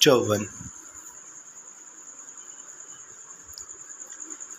54।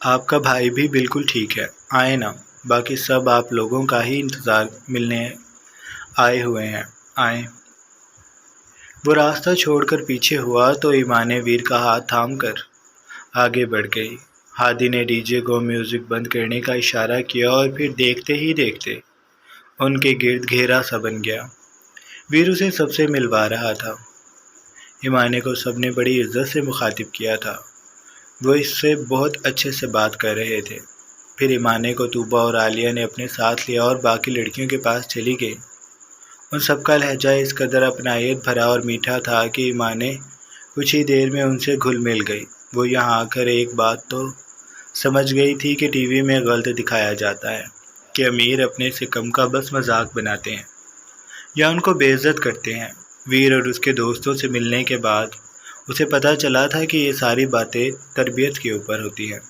آپ کا بھائی بھی بالکل ٹھیک ہے، آئے نا، باقی سب آپ لوگوں کا ہی انتظار ملنے آئے ہوئے ہیں، آئیں۔ وہ راستہ چھوڑ کر پیچھے ہوا تو ایمان ویر کا ہاتھ تھام کر آگے بڑھ گئی۔ ہادی نے ڈی جے کو میوزک بند کرنے کا اشارہ کیا اور پھر دیکھتے ہی دیکھتے ان کے گرد گھیرا سا بن گیا۔ ویر اسے سب سے ملوا رہا تھا۔ ایمانے کو سب نے بڑی عزت سے مخاطب کیا تھا، وہ اس سے بہت اچھے سے بات کر رہے تھے۔ پھر ایمانے کو طوبہ اور عالیہ نے اپنے ساتھ لیا اور باقی لڑکیوں کے پاس چلی گئی۔ ان سب کا لہجہ اس قدر اپنائیت بھرا اور میٹھا تھا کہ ایمانے کچھ ہی دیر میں ان سے گھل مل گئی۔ وہ یہاں آ کر ایک بات تو سمجھ گئی تھی کہ ٹی وی میں غلط دکھایا جاتا ہے کہ امیر اپنے سے کم کا بس مذاق بناتے ہیں یا ان کو بے عزت کرتے ہیں۔ ویر اور اس کے دوستوں سے ملنے کے بعد اسے پتہ چلا تھا کہ یہ ساری باتیں تربیت کے اوپر ہوتی ہیں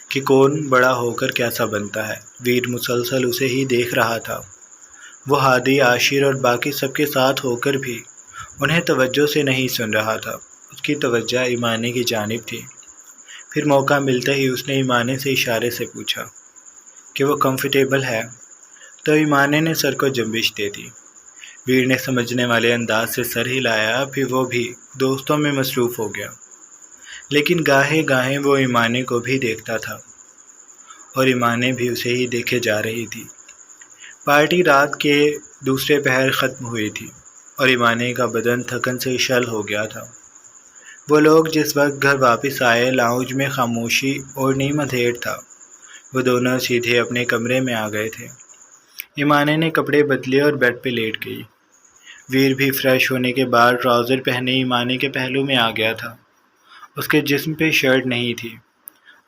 کہ کون بڑا ہو کر کیسا بنتا ہے۔ ویر مسلسل اسے ہی دیکھ رہا تھا۔ وہ ہادی، عاشر اور باقی سب کے ساتھ ہو کر بھی انہیں توجہ سے نہیں سن رہا تھا۔ اس کی توجہ ایمانے کی جانب تھی۔ پھر موقع ملتے ہی اس نے ایمانے سے اشارے سے پوچھا کہ وہ کمفرٹیبل ہے، تو ایمانے نے سر کو جنبش دے دی۔ ویر نے سمجھنے والے انداز سے سر ہلایا، پھر وہ بھی دوستوں میں مصروف ہو گیا۔ لیکن گاہے گاہے وہ ایمانے کو بھی دیکھتا تھا اور ایمانے بھی اسے ہی دیکھے جا رہی تھی۔ پارٹی رات کے دوسرے پہر ختم ہوئی تھی اور ایمانے کا بدن تھکن سے شل ہو گیا تھا۔ وہ لوگ جس وقت گھر واپس آئے، لاؤنج میں خاموشی اور نیم اندھیر تھا۔ وہ دونوں سیدھے اپنے کمرے میں آ گئے تھے۔ ایمانے نے کپڑے بدلے اور بیڈ پہ لیٹ گئی۔ ویر بھی فریش ہونے کے بعد ٹراؤزر پہنے ایمانے کے پہلو میں آ گیا تھا۔ اس کے جسم پہ شرٹ نہیں تھی۔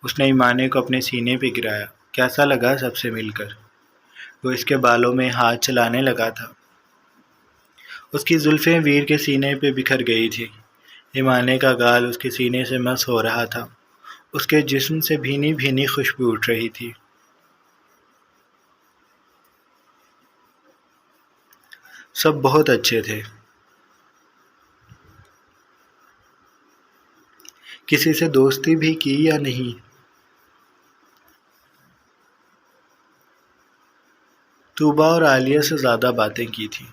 اس نے ایمانے کو اپنے سینے پہ گرایا۔ کیسا لگا سب سے مل کر؟ وہ اس کے بالوں میں ہاتھ چلانے لگا تھا۔ اس کی زلفیں ویر کے سینے پہ بکھر گئی تھی۔ ایمانے کا گال اس کے سینے سے مس ہو رہا تھا۔ اس کے جسم سے بھینی بھینی خوشبو اٹھ رہی تھی۔ سب بہت اچھے تھے۔ کسی سے دوستی بھی کی یا نہیں؟ طوبہ اور عالیہ سے زیادہ باتیں کی تھیں۔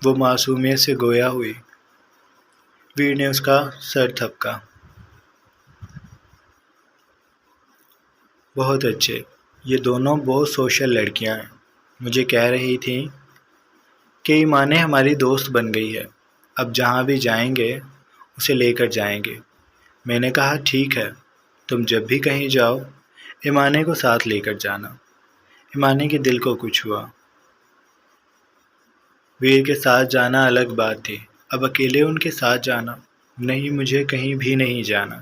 وہ معصومیت سے گویا ہوئی۔ ویر نے اس کا سر تھپکا۔ بہت اچھے، یہ دونوں بہت سوشل لڑکیاں ہیں۔ مجھے کہہ رہی تھیں کہ ایمانے ہماری دوست بن گئی ہے، اب جہاں بھی جائیں گے اسے لے کر جائیں گے۔ میں نے کہا ٹھیک ہے، تم جب بھی کہیں جاؤ ایمانے کو ساتھ لے کر جانا۔ ایمانے کے دل کو کچھ ہوا۔ ویر کے ساتھ جانا الگ بات تھی، اب اکیلے ان کے ساتھ جانا؟ نہیں، مجھے کہیں بھی نہیں جانا۔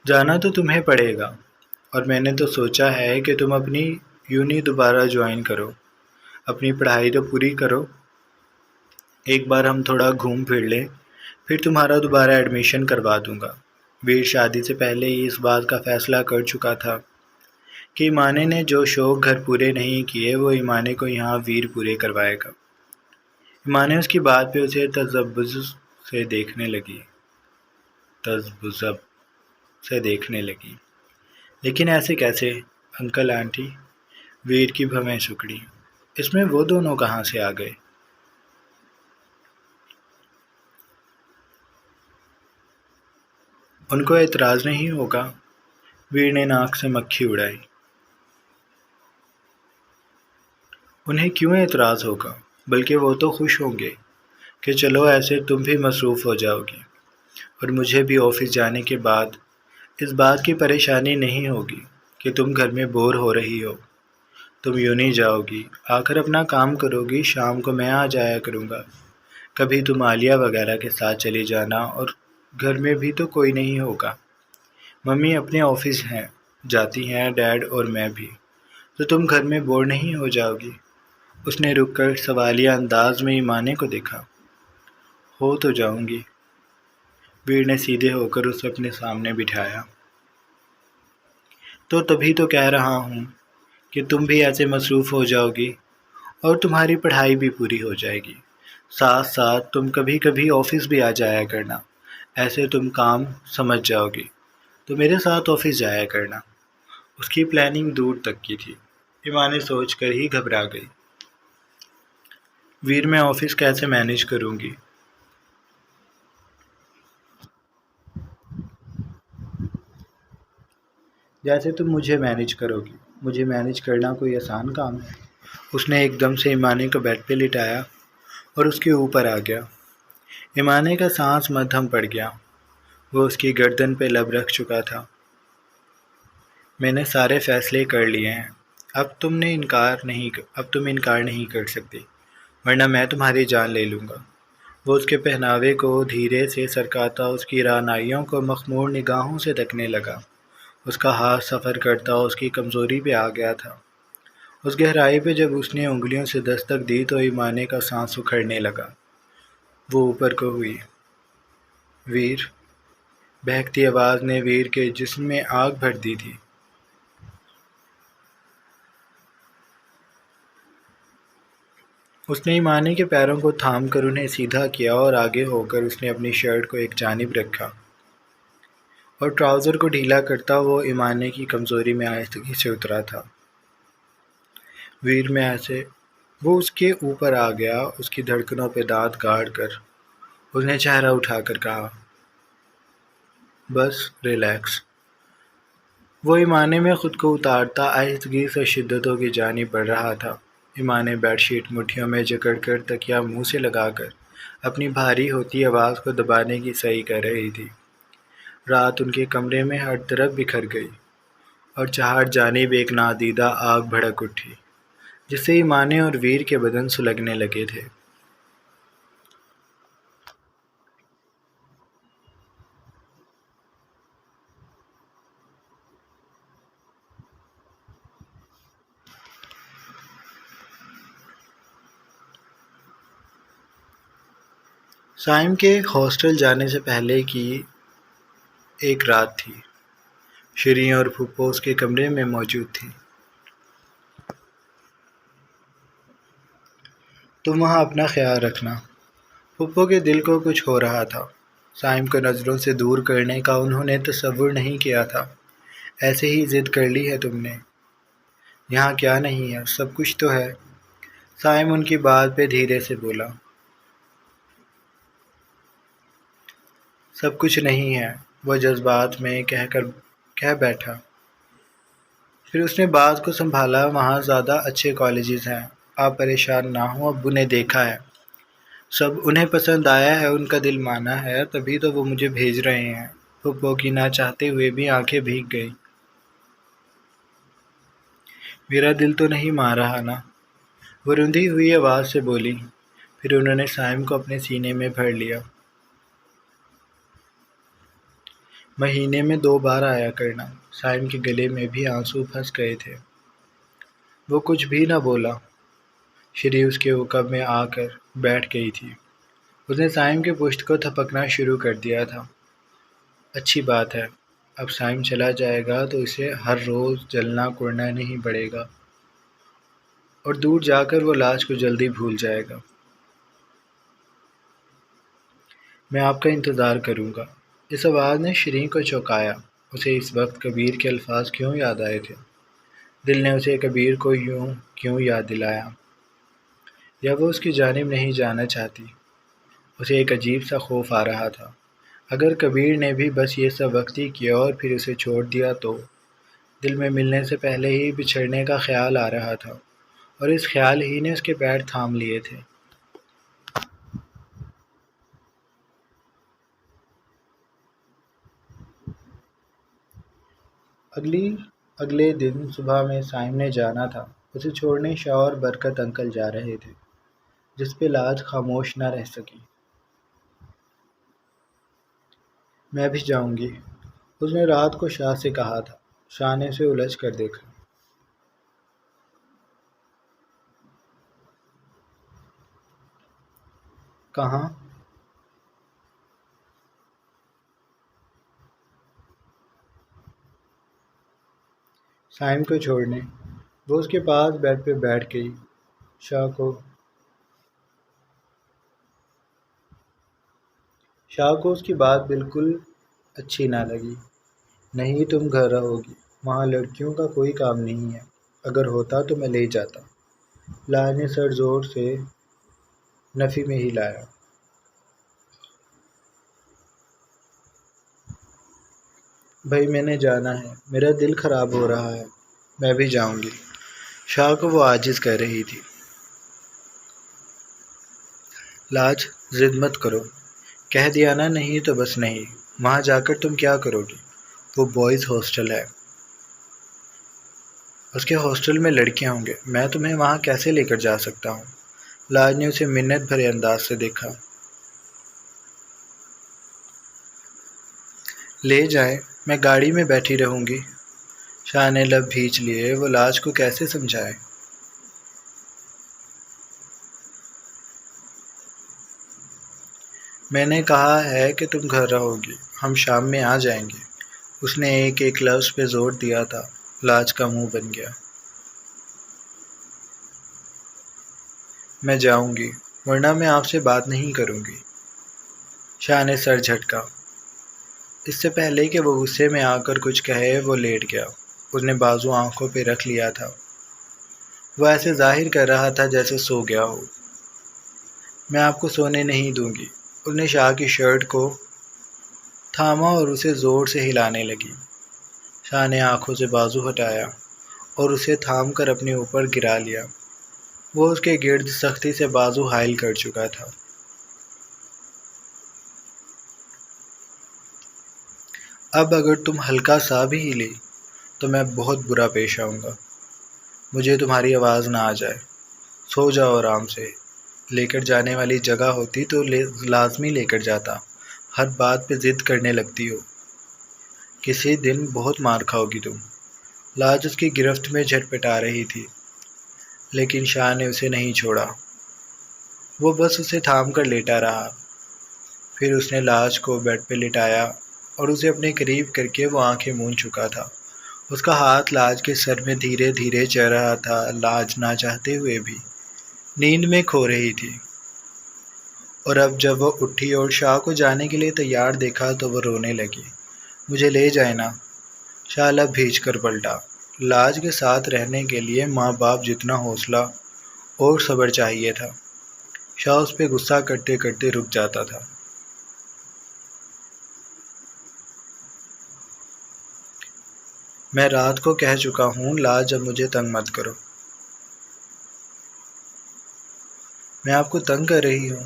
جانا تو تمہیں پڑے گا، اور میں نے تو سوچا ہے کہ تم اپنی یونی دوبارہ جوائن کرو۔ اپنی پڑھائی تو پوری کرو، ایک بار ہم تھوڑا گھوم پھر لیں، پھر تمہارا دوبارہ ایڈمیشن کروا دوں گا۔ ویر شادی سے پہلے ہی اس بات کا فیصلہ کر چکا تھا کہ ایمانے نے جو شوق گھر پورے نہیں کیے وہ ایمانے کو یہاں ویر پورے کروائے گا۔ ایمانے اس کی بات پہ اسے تذبذب سے دیکھنے لگی۔ لیکن ایسے کیسے انکل آنٹی؟ ویر کی بھویں سکڑی۔ اس میں وہ دونوں کہاں سے آ گئے؟ ان کو اعتراض نہیں ہوگا؟ ویر نے ناک سے مکھی اڑائی۔ انہیں کیوں اعتراض ہوگا؟ بلکہ وہ تو خوش ہوں گے کہ چلو ایسے تم بھی مصروف ہو جاؤ گی، اور مجھے بھی آفس جانے کے بعد اس بات کی پریشانی نہیں ہوگی کہ تم گھر میں بور ہو رہی ہو۔ تم یوں نہیں جاؤ گی، آ کر اپنا کام کرو گی، شام کو میں آ جایا کروں گا، کبھی تم عالیہ وغیرہ کے ساتھ چلی جانا، اور گھر میں بھی تو کوئی نہیں ہوگا۔ ممی اپنے آفس جاتی ہیں، ڈیڈ اور میں بھی، تو تم گھر میں بور نہیں ہو جاؤ گی۔ اس نے رک کر سوالیہ انداز میں ایمانے کو دیکھا۔ ہو تو جاؤں گی۔ ویر نے سیدھے ہو کر اسے اپنے سامنے بٹھایا۔ تو تبھی تو کہہ رہا ہوں کہ تم بھی ایسے مصروف ہو جاؤ گی اور تمہاری پڑھائی بھی پوری ہو جائے گی۔ ساتھ ساتھ تم کبھی کبھی آفس بھی آ جایا کرنا، ایسے تم کام سمجھ جاؤ گی، تو میرے ساتھ آفس جایا کرنا۔ اس کی پلاننگ دور تک کی تھی، ایمان نے سوچ کر ہی گھبرا گئی۔ ویر، میں آفس کیسے مینیج کروں گی؟ جیسے تم مجھے مینیج کرو گی، مجھے مینیج کرنا کوئی آسان کام ہے؟ اس نے ایک دم سے ایمانے کو بیڈ پہ لٹایا اور اس کے اوپر آ گیا۔ ایمانے کا سانس مدھم پڑ گیا، وہ اس کی گردن پہ لب رکھ چکا تھا۔ میں نے سارے فیصلے کر لیے ہیں، اب تم انکار نہیں کر سکتی، ورنہ میں تمہاری جان لے لوں گا۔ وہ اس کے پہناوے کو دھیرے سے سرکاتا اس کی رعنائیوں کو مخمور نگاہوں سے تکنے لگا۔ اس کا ہاتھ سفر کرتا اس کی کمزوری پہ آ گیا تھا۔ اس گہرائی پہ جب اس نے انگلیوں سے دستک دی تو ایمانے کا سانس اکھڑنے لگا۔ وہ اوپر کو ہوئی۔ ویر، بہکتی آواز نے ویر کے جسم میں آگ بھر دی تھی۔ اس نے ایمانے کے پیروں کو تھام کر انہیں سیدھا کیا اور آگے ہو کر اس نے اپنی شرٹ کو ایک جانب رکھا اور ٹراؤزر کو ڈھیلا کرتا وہ ایمانے کی کمزوری میں آہستگی سے اترا تھا۔ ویر میں ایسے وہ اس کے اوپر آ گیا، اس کی دھڑکنوں پہ دانت گاڑ کر اس نے چہرہ اٹھا کر کہا، بس ریلیکس۔ وہ ایمانے میں خود کو اتارتا آہستگی سے شدتوں کی جانب بڑھ رہا تھا۔ ایمانے بیڈ شیٹ مٹھیوں میں جکڑ کر تکیا منہ سے لگا کر اپنی بھاری ہوتی آواز کو دبانے کی صحیح کر رہی تھی۔ رات ان کے کمرے میں ہر طرف بکھر گئی اور چہار جانب ایک نادیدہ آگ بھڑک اٹھی، جس سے ایمانے اور ویر کے بدن سلگنے لگے تھے۔ سائم کے ہاسٹل جانے سے پہلے کی ایک رات تھی۔ شیریں اور پھپھو اس کے کمرے میں موجود تھی۔ تم وہاں اپنا خیال رکھنا۔ پھپھو کے دل کو کچھ ہو رہا تھا۔ سائم کو نظروں سے دور کرنے کا انہوں نے تصور نہیں کیا تھا۔ ایسے ہی ضد کر لی ہے تم نے؟ یہاں کیا نہیں ہے، سب کچھ تو ہے۔ سائم ان کی بات پہ دھیرے سے بولا۔ سب کچھ نہیں ہے، وہ جذبات میں کہہ بیٹھا۔ پھر اس نے بات کو سنبھالا، وہاں زیادہ اچھے کالجز ہیں، آپ پریشان نہ ہوں، ابو نے دیکھا ہے، سب انہیں پسند آیا ہے، ان کا دل مانا ہے، تبھی تو وہ مجھے بھیج رہے ہیں۔ پھپھو کی نہ چاہتے ہوئے بھی آنکھیں بھیگ گئیں۔ میرا دل تو نہیں مان رہا نا، وہ رندھی ہوئی آواز سے بولی۔ پھر انہوں نے سائم کو اپنے سینے میں بھر لیا۔ مہینے میں 2 بار آیا کرنا۔ سائم کے گلے میں بھی آنسو پھنس گئے تھے۔ وہ کچھ بھی نہ بولا۔ شری اس کے عقب میں آ کر بیٹھ گئی تھی۔ اس نے سائم کے پشت کو تھپکنا شروع کر دیا تھا۔ اچھی بات ہے، اب سائم چلا جائے گا تو اسے ہر روز جلنا کوڑنا نہیں پڑے گا اور دور جا کر وہ لاش کو جلدی بھول جائے گا۔ میں آپ کا انتظار کروں گا۔ اس آواز نے شیریں کو چونکایا۔ اسے اس وقت کبیر کے الفاظ کیوں یاد آئے تھے؟ دل نے اسے کبیر کو یوں کیوں یاد دلایا؟ یا وہ اس کی جانب نہیں جانا چاہتی؟ اسے ایک عجیب سا خوف آ رہا تھا۔ اگر کبیر نے بھی بس یہ سب وقت ہی کیا اور پھر اسے چھوڑ دیا تو؟ دل میں ملنے سے پہلے ہی بچھڑنے کا خیال آ رہا تھا اور اس خیال ہی نے اس کے پیر تھام لیے تھے۔ اگلے دن صبح میں سائم نے جانا تھا۔ اسے چھوڑنے شاہ اور برکت انکل جا رہے تھے، جس پہ لاج خاموش نہ رہ سکی۔ میں بھی جاؤں گی، اس نے رات کو شاہ سے کہا تھا۔ شاہ نے اسے الجھ کر دیکھا۔ کہاں؟ سائم کو چھوڑنے۔ وہ اس کے پاس بیڈ پہ بیٹھ گئی۔ شاہ کو شاہ کو اس کی بات بالکل اچھی نہ لگی۔ نہیں، تم گھر رہو گی، وہاں لڑکیوں کا کوئی کام نہیں ہے، اگر ہوتا تو میں لے جاتا۔ لاج نے سر زور سے نفی میں ہلایا۔ بھائی میں نے جانا ہے، میرا دل خراب ہو رہا ہے، میں بھی جاؤں گی۔ شاہ کو وہ عاجز کر رہی تھی۔ لاج، ضد مت کرو، کہہ دیا نا نہیں تو بس نہیں، وہاں جا کر تم کیا کرو گی؟ وہ بوائز ہاسٹل ہے، اس کے ہاسٹل میں لڑکیاں ہوں گے، میں تمہیں وہاں کیسے لے کر جا سکتا ہوں؟ لاج نے اسے منت بھرے انداز سے دیکھا۔ لے جائیں، میں گاڑی میں بیٹھی رہوں گی۔ شاہ نے لب بھینچ لیے، وہ لاج کو کیسے سمجھائے؟ میں نے کہا ہے کہ تم گھر رہو گی، ہم شام میں آ جائیں گے۔ اس نے ایک ایک لفظ پہ زور دیا تھا۔ لاج کا منہ بن گیا۔ میں جاؤں گی، ورنہ میں آپ سے بات نہیں کروں گی۔ شاہ نے سر جھٹکا۔ اس سے پہلے کہ وہ غصے میں آ کر کچھ کہے وہ لیٹ گیا۔ اس نے بازو آنکھوں پہ رکھ لیا تھا۔ وہ ایسے ظاہر کر رہا تھا جیسے سو گیا ہو۔ میں آپ کو سونے نہیں دوں گی۔ اس نے شاہ کی شرٹ کو تھاما اور اسے زور سے ہلانے لگی۔ شاہ نے آنکھوں سے بازو ہٹایا اور اسے تھام کر اپنے اوپر گرا لیا۔ وہ اس کے گرد سختی سے بازو حائل کر چکا تھا۔ اب اگر تم ہلکا سا بھی ہلی تو میں بہت برا پیش آؤں گا۔ مجھے تمہاری آواز نہ آ جائے۔ سو جاؤ آرام سے۔ لے کر جانے والی جگہ ہوتی تو لازمی لے کر جاتا، ہر بات پہ ضد کرنے لگتی ہو۔ کسی دن بہت مار کھاؤ گی تم۔ لاج اس کی گرفت میں جھٹپٹا رہی تھی، لیکن شاہ نے اسے نہیں چھوڑا۔ وہ بس اسے تھام کر لیٹا رہا۔ پھر اس نے لاج کو بیڈ پہ لٹایا اور اسے اپنے قریب کر کے وہ آنکھیں مون چکا تھا۔ اس کا ہاتھ لاج کے سر میں دھیرے دھیرے چل رہا تھا۔ لاج نہ چاہتے ہوئے بھی نیند میں کھو رہی تھی، اور اب جب وہ اٹھی اور شاہ کو جانے کے لیے تیار دیکھا تو وہ رونے لگی۔ مجھے لے جائے نا۔ شاہ لب بھینچ کر پلٹا۔ لاج کے ساتھ رہنے کے لیے ماں باپ جتنا حوصلہ اور صبر چاہیے تھا، شاہ اس پہ غصہ کرتے کرتے رک جاتا تھا۔ میں رات کو کہہ چکا ہوں لاج، اب مجھے تنگ مت کرو۔ میں آپ کو تنگ کر رہی ہوں؟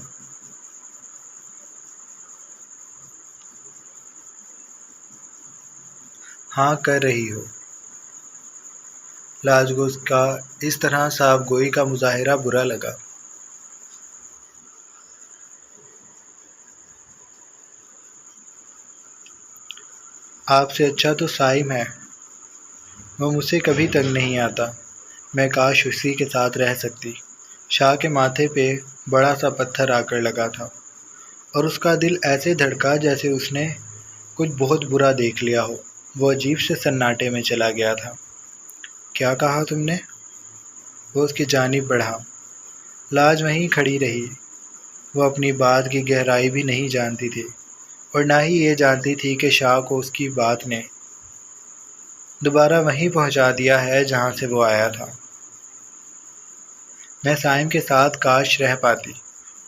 ہاں کر رہی ہو۔ لاج کو اس کا اس طرح صاف گوئی کا مظاہرہ برا لگا۔ آپ سے اچھا تو سائم ہے، وہ مجھ سے کبھی تنگ نہیں آتا۔ میں کاش اسی کے ساتھ رہ سکتی۔ شاہ کے ماتھے پہ بڑا سا پتھر آ کر لگا تھا، اور اس کا دل ایسے دھڑکا جیسے اس نے کچھ بہت برا دیکھ لیا ہو۔ وہ عجیب سے سناٹے میں چلا گیا تھا۔ کیا کہا تم نے؟ وہ اس کی جانب بڑھا۔ لاج وہیں کھڑی رہی۔ وہ اپنی بات کی گہرائی بھی نہیں جانتی تھی، اور نہ ہی یہ جانتی تھی کہ شاہ کو اس کی بات نے دوبارہ وہیں پہنچا دیا ہے جہاں سے وہ آیا تھا۔ میں سائم کے ساتھ کاش رہ پاتی،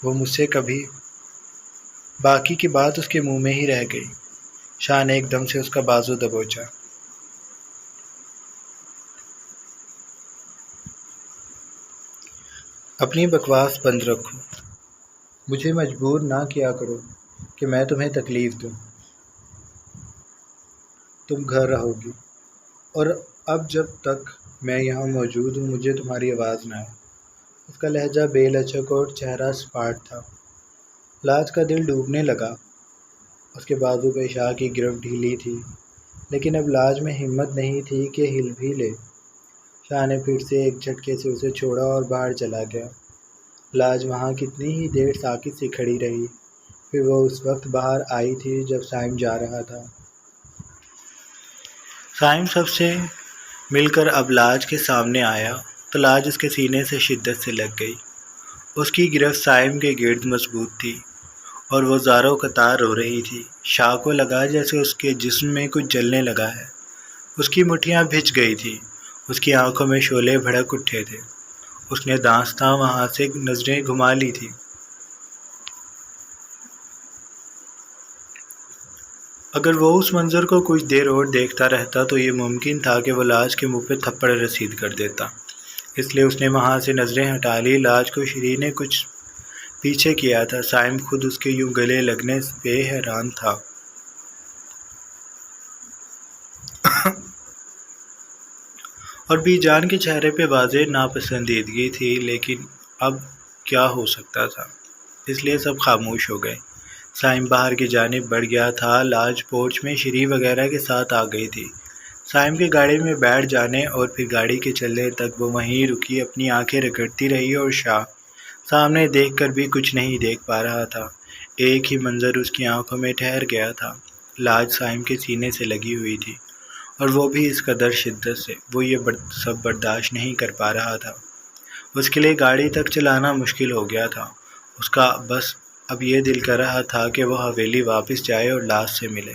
وہ مجھ سے کبھی۔ باقی کی بات اس کے منہ میں ہی رہ گئی۔ شاہ نے ایک دم سے اس کا بازو دبوچا۔ اپنی بکواس بند رکھو، مجھے مجبور نہ کیا کرو کہ میں تمہیں تکلیف دوں۔ تم گھر رہو گی، اور اب جب تک میں یہاں موجود ہوں مجھے تمہاری آواز نہ آئے۔ اس کا لہجہ بے لچک اور چہرہ سپاٹ تھا۔ لاج کا دل ڈوبنے لگا۔ اس کے بازو پہ شاہ کی گرفت ڈھیلی تھی، لیکن اب لاج میں ہمت نہیں تھی کہ ہل بھی لے۔ شاہ نے پھر سے ایک جھٹکے سے اسے چھوڑا اور باہر چلا گیا۔ لاج وہاں کتنی ہی دیر ساکت سی کھڑی رہی۔ پھر وہ اس وقت باہر آئی تھی جب سائم جا رہا تھا۔ سائم سب سے مل کر اب لاج کے سامنے آیا تو لاج اس کے سینے سے شدت سے لگ گئی۔ اس کی گرفت سائم کے گرد مضبوط تھی، اور وہ زاروں قطار رو رہی تھی۔ شاہ کو لگا جیسے اس کے جسم میں کچھ جلنے لگا ہے۔ اس کی مٹھیاں بھیج گئی تھیں، اس کی آنکھوں میں شعلے بھڑک اٹھے تھے۔ اس نے داستاں وہاں سے نظریں گھما لی تھی۔ اگر وہ اس منظر کو کچھ دیر اور دیکھتا رہتا تو یہ ممکن تھا کہ وہ لاج کے منہ پہ تھپڑ رسید کر دیتا۔ اس لیے اس نے وہاں سے نظریں ہٹا لی۔ لاج کو شری نے کچھ پیچھے کیا تھا۔ سائم خود اس کے یوں گلے لگنے پہ حیران تھا۔ اور بی جان کے چہرے پہ واضح ناپسندیدگی تھی، لیکن اب کیا ہو سکتا تھا؟ اس لیے سب خاموش ہو گئے۔ سائم باہر کی جانب بڑھ گیا تھا۔ لاج پورچ میں شری وغیرہ کے ساتھ آ گئی تھی۔ سائم کی گاڑی میں بیٹھ جانے اور پھر گاڑی کے چلنے تک وہ وہیں رکی، اپنی آنکھیں رگڑتی رہی، اور شاہ سامنے دیکھ کر بھی کچھ نہیں دیکھ پا رہا تھا۔ ایک ہی منظر اس کی آنکھوں میں ٹھہر گیا تھا۔ لاج سائم کے سینے سے لگی ہوئی تھی، اور وہ بھی اس قدر شدت سے۔ وہ یہ سب برداشت نہیں کر پا رہا تھا۔ اس کے لیے گاڑی تک چلانا مشکل ہو گیا تھا۔ اس کا بس اب یہ دل کر رہا تھا کہ وہ حویلی واپس جائے اور لاج سے ملے۔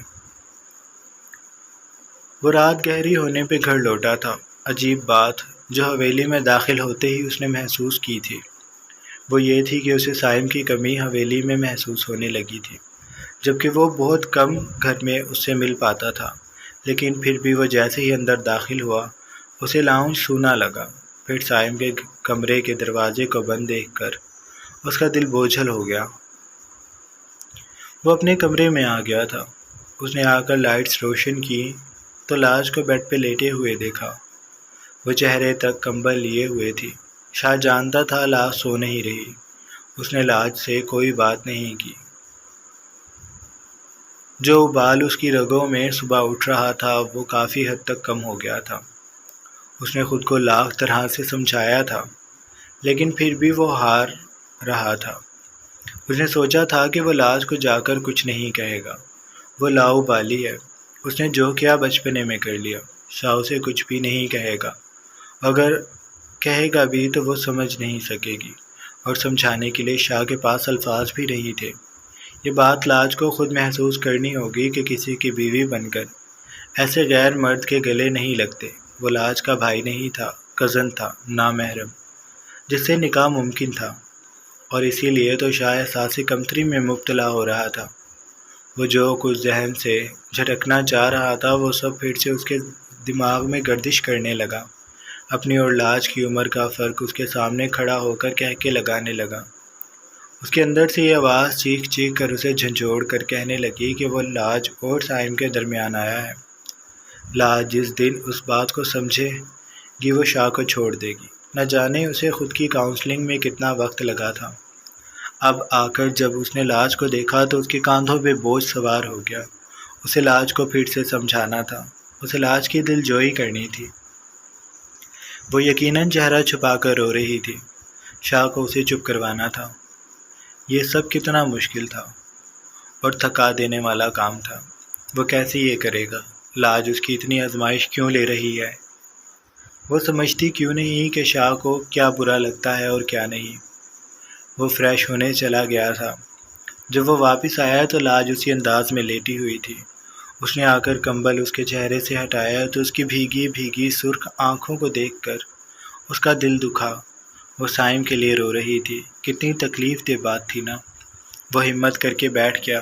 وہ رات گہری ہونے پہ گھر لوٹا تھا۔ عجیب بات جو حویلی میں داخل ہوتے ہی اس نے محسوس کی تھی، وہ یہ تھی کہ اسے سائم کی کمی حویلی میں محسوس ہونے لگی تھی، جبکہ وہ بہت کم گھر میں اس سے مل پاتا تھا۔ لیکن پھر بھی وہ جیسے ہی اندر داخل ہوا، اسے لاؤنج سونا لگا۔ پھر سائم کے کمرے کے دروازے کو بند دیکھ کر اس کا دل بوجھل ہو گیا۔ وہ اپنے کمرے میں آ گیا تھا۔ اس نے آ کر لائٹس روشن کی تو لاج کو بیڈ پہ لیٹے ہوئے دیکھا۔ وہ چہرے تک کمبل لیے ہوئے تھی۔ شاہ جانتا تھا لاج سو نہیں رہی۔ اس نے لاج سے کوئی بات نہیں کی۔ جو ابال اس کی رگوں میں صبح اٹھ رہا تھا وہ کافی حد تک کم ہو گیا تھا۔ اس نے خود کو لاکھ طرح سے سمجھایا تھا، لیکن پھر بھی وہ ہار رہا تھا۔ اس نے سوچا تھا کہ وہ لاج کو جا کر کچھ نہیں کہے گا، وہ لاؤبالی ہے، اس نے جو کیا بچپنے میں کر لیا۔ شاہ اسے کچھ بھی نہیں کہے گا، اگر کہے گا بھی تو وہ سمجھ نہیں سکے گی، اور سمجھانے کے لیے شاہ کے پاس الفاظ بھی نہیں تھے۔ یہ بات لاج کو خود محسوس کرنی ہوگی کہ کسی کی بیوی بن کر ایسے غیر مرد کے گلے نہیں لگتے۔ وہ لاج کا بھائی نہیں تھا، کزن تھا، نامحرم، جس سے نکاح ممکن تھا، اور اسی لیے تو شاہ احساس کمتری میں مبتلا ہو رہا تھا۔ وہ جو کچھ ذہن سے جھٹکنا چاہ رہا تھا وہ سب پھر سے اس کے دماغ میں گردش کرنے لگا۔ اپنی اور لاج کی عمر کا فرق اس کے سامنے کھڑا ہو کر کہکے لگانے لگا۔ اس کے اندر سے یہ آواز چیخ چیخ کر اسے جھنجھوڑ کر کہنے لگی کہ وہ لاج اور سائم کے درمیان آیا ہے۔ لاج جس دن اس بات کو سمجھے گی وہ شاہ کو چھوڑ دے گی۔ نہ جانے اسے خود کی کاؤنسلنگ میں کتنا وقت لگا تھا۔ اب آ کر جب اس نے لاج کو دیکھا تو اس کے کاندھوں پہ بوجھ سوار ہو گیا۔ اسے لاج کو پھر سے سمجھانا تھا، اسے لاج کی دل جوئی کرنی تھی۔ وہ یقیناً چہرہ چھپا کر رو رہی تھی۔ شاہ کو اسے چپ کروانا تھا۔ یہ سب کتنا مشکل تھا اور تھکا دینے والا کام تھا۔ وہ کیسے یہ کرے گا؟ لاج اس کی اتنی آزمائش کیوں لے رہی ہے؟ وہ سمجھتی کیوں نہیں کہ شاہ کو کیا برا لگتا ہے اور کیا نہیں؟ وہ فریش ہونے چلا گیا تھا۔ جب وہ واپس آیا تو لاج اسی انداز میں لیٹی ہوئی تھی۔ اس نے آ کر کمبل اس کے چہرے سے ہٹایا تو اس کی بھیگی بھیگی سرخ آنکھوں کو دیکھ کر اس کا دل دکھا۔ وہ سائم کے لیے رو رہی تھی۔ کتنی تکلیف دہ بات تھی نا۔ وہ ہمت کر کے بیٹھ گیا۔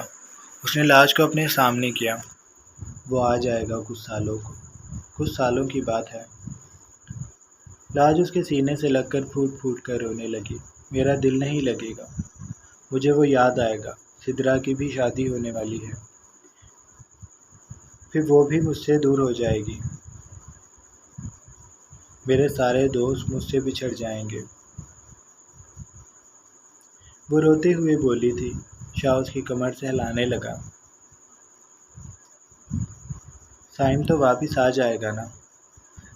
اس نے لاج کو اپنے سامنے کیا۔ وہ آ جائے گا کچھ سالوں کی بات ہے۔ لاج اس کے سینے سے لگ کر پھوٹ پھوٹ کر رونے لگی۔ میرا دل نہیں لگے گا، مجھے وہ یاد آئے گا۔ سدرا کی بھی شادی ہونے والی ہے، پھر وہ بھی مجھ سے دور ہو جائے گی۔ میرے سارے دوست مجھ سے بچھڑ جائیں گے۔ وہ روتے ہوئے بولی تھی۔ شاہ اس کی کمر سے ہلانے لگا۔ سائم تو واپس آ جائے گا نا؟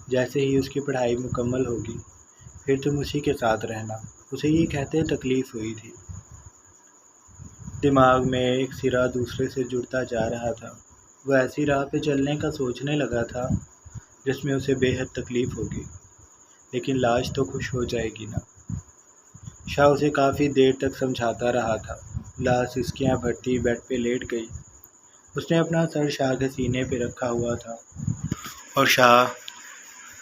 جیسے ہی اس کی پڑھائی مکمل ہوگی پھر تم اسی کے ساتھ رہنا۔ اسے یہ کہتے تکلیف ہوئی تھی۔ دماغ میں ایک سرا دوسرے سے جڑتا جا رہا تھا۔ وہ ایسی راہ پہ چلنے کا سوچنے لگا تھا جس میں اسے بے حد تکلیف ہوگی، لیکن لاج تو خوش ہو جائے گی نا۔ شاہ اسے کافی دیر تک سمجھاتا رہا تھا۔ لاش سسکیاں بھرتی بیڈ پہ لیٹ گئی۔ اس نے اپنا سر شاہ کے سینے پہ رکھا ہوا تھا اور شاہ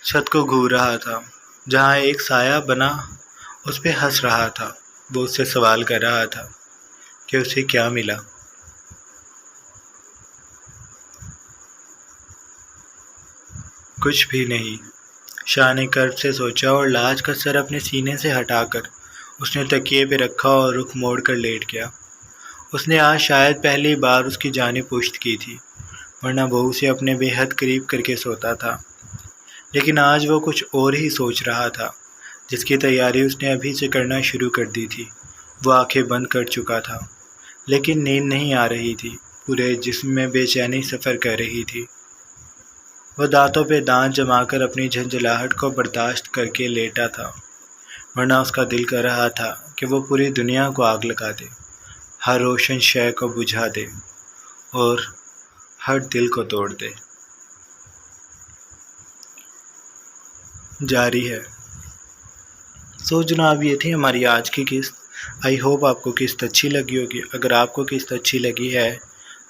چھت کو گھور رہا تھا جہاں ایک سایہ بنا اس پہ ہنس رہا تھا۔ وہ اس سے سوال کر رہا تھا کہ اسے کیا ملا۔ کچھ بھی نہیں، شاہ نے کرب سے سوچا اور لاش کا سر اپنے سینے سے ہٹا کر اس نے تکیے پہ رکھا اور رخ موڑ کر لیٹ گیا۔ اس نے آج شاید پہلی بار اس کی جانب پشت کی تھی، ورنہ وہ اسے اپنے بے حد قریب کر کے سوتا تھا۔ لیکن آج وہ کچھ اور ہی سوچ رہا تھا جس کی تیاری اس نے ابھی سے کرنا شروع کر دی تھی۔ وہ آنکھیں بند کر چکا تھا لیکن نیند نہیں آ رہی تھی، پورے جسم میں بے چینی سفر کر رہی تھی۔ وہ دانتوں پہ دانت جما کر اپنی جھنجھلاہٹ کو برداشت کر کے لیٹا تھا، ورنہ اس کا دل کر رہا تھا کہ وہ پوری دنیا کو آگ لگا دے، ہر روشن شے کو بجھا دے اور ہر دل کو توڑ دے۔ جاری ہے۔ جناب، یہ تھی ہماری آج کی قسط۔ آئی ہوپ آپ کو قسط اچھی لگی ہوگی۔ اگر آپ کو قسط اچھی لگی ہے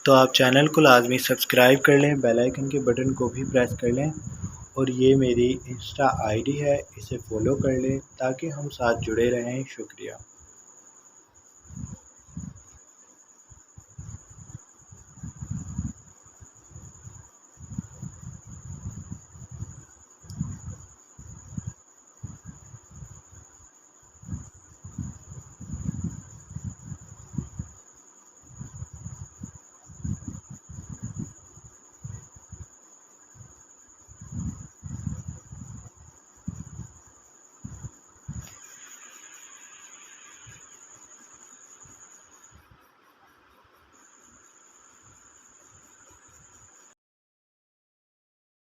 تو آپ چینل کو لازمی سبسکرائب کر لیں، بیل آئیکن کے بٹن کو بھی پریس کر لیں، اور یہ میری انسٹا آئی ڈی ہے، اسے فالو کر لیں تاکہ ہم ساتھ جڑے رہیں۔ شکریہ۔